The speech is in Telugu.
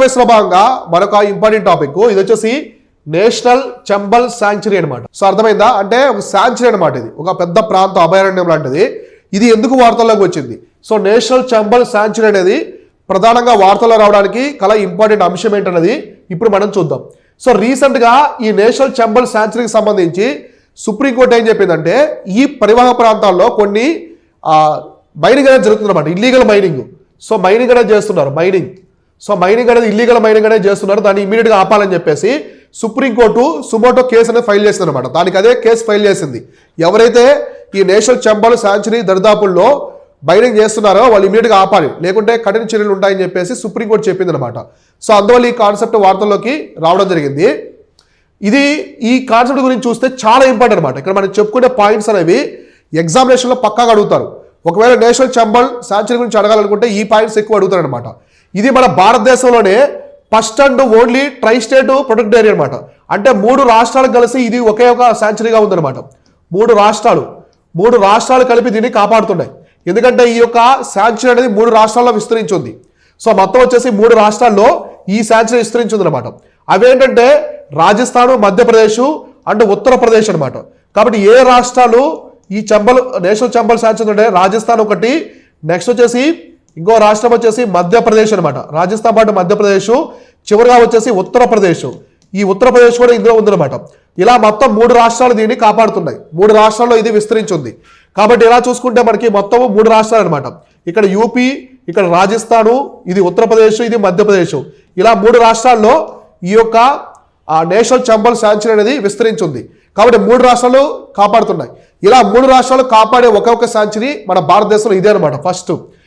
అవేర్నెస్ లో భాగంగా మరొక ఇంపార్టెంట్ టాపిక్ ఇది వచ్చేసి నేషనల్ చంబల్ శాంక్చురీ అనమాట. సో అర్థమైందా? అంటే ఒక శాంక్చురీ అనమాట. ఇది ఒక పెద్ద ప్రాంత అభయారణ్యం లాంటిది. ఇది ఎందుకు వార్తల్లోకి వచ్చింది? సో నేషనల్ చంబల్ శాంక్చురీ అనేది ప్రధానంగా వార్తల్లో రావడానికి కల ఇంపార్టెంట్ అంశం ఏంటన్నది ఇప్పుడు మనం చూద్దాం. సో రీసెంట్ గా ఈ నేషనల్ చంబల్ శాంక్చురీకి సంబంధించి సుప్రీంకోర్టు ఏం చెప్పిందంటే ఈ పరివాహక ప్రాంతాల్లో కొన్ని మైనింగ్ అనేది జరుగుతుందన్నమాట. Illegal mining. సో మైనింగ్ అనేది చేస్తున్నారు. మైనింగ్ అనేది ఇల్లీగల్ మైనింగ్ అనేది చేస్తున్నారు. దాన్ని ఇమీడియట్ గా ఆపాలని చెప్పేసి సుప్రీంకోర్టు సుమోటో కేసు అనేది ఫైల్ చేసింది అనమాట. దానికి అదే కేసు ఫైల్ చేసింది. ఎవరైతే ఈ నేషనల్ చంబల్ శాంక్చురీ దరిదాపుల్లో మైనింగ్ చేస్తున్నారో వాళ్ళు ఇమీడియట్గా ఆపాలి, లేకుంటే కఠిన చర్యలు ఉంటాయని చెప్పేసి సుప్రీంకోర్టు చెప్పింది అనమాట. సో అందువల్ల ఈ కాన్సెప్ట్ వార్తల్లోకి రావడం జరిగింది. ఈ కాన్సెప్ట్ గురించి చూస్తే చాలా ఇంపార్టెంట్ అనమాట. ఇక్కడ మనం చెప్పుకునే పాయింట్స్ అనేవి ఎగ్జామినేషన్లో పక్కాగా అడుగుతారు. ఒకవేళ నేషనల్ చంబల్ శాంక్చురీ గురించి అడగాలనుకుంటే ఈ పాయింట్స్ ఎక్కువ అడుగుతారు అనమాట. ఇది మన భారతదేశంలోనే first and only tri state protect area అనమాట. అంటే 3 రాష్ట్రాలకు కలిసి ఇది ఒకే ఒక శాంక్చురీగా ఉందన్నమాట. 3 రాష్ట్రాలు కలిపి దీన్ని కాపాడుతున్నాయి. ఎందుకంటే ఈ యొక్క శాంక్చురీ అనేది 3 రాష్ట్రాల్లో విస్తరించింది. సో మొత్తం వచ్చేసి 3 రాష్ట్రాల్లో ఈ శాంక్చురీ విస్తరించింది అనమాట. అవేంటంటే రాజస్థాన్, మధ్యప్రదేశ్ అండ్ ఉత్తరప్రదేశ్ అనమాట. కాబట్టి ఏ రాష్ట్రాలు ఈ నేషనల్ చంబల్ శాంక్చురీ అంటే రాజస్థాన్ ఒకటి, నెక్స్ట్ వచ్చేసి ఇంకో రాష్ట్రం వచ్చేసి మధ్యప్రదేశ్ అనమాట. రాజస్థాన్ పాటు మధ్యప్రదేశ్, చివరిగా వచ్చేసి ఉత్తరప్రదేశ్. ఈ ఉత్తరప్రదేశ్ కూడా ఇందులో ఉందన్నమాట. ఇలా మొత్తం 3 రాష్ట్రాలు దీన్ని కాపాడుతున్నాయి. 3 రాష్ట్రాల్లో ఇది విస్తరించింది. కాబట్టి ఇలా చూసుకుంటే మనకి మొత్తం 3 రాష్ట్రాలు అనమాట. ఇక్కడ యూపీ, ఇక్కడ రాజస్థాను, ఇది ఉత్తరప్రదేశ్, ఇది మధ్యప్రదేశ్. ఇలా 3 రాష్ట్రాల్లో ఈ యొక్క నేషనల్ చంబల్ శాంక్చురీ అనేది విస్తరించింది. కాబట్టి 3 రాష్ట్రాలు కాపాడుతున్నాయి. ఇలా 3 రాష్ట్రాలు కాపాడే ఒక్కొక్క శాంక్చురీ మన భారతదేశంలో ఇదే అనమాట ఫస్ట్.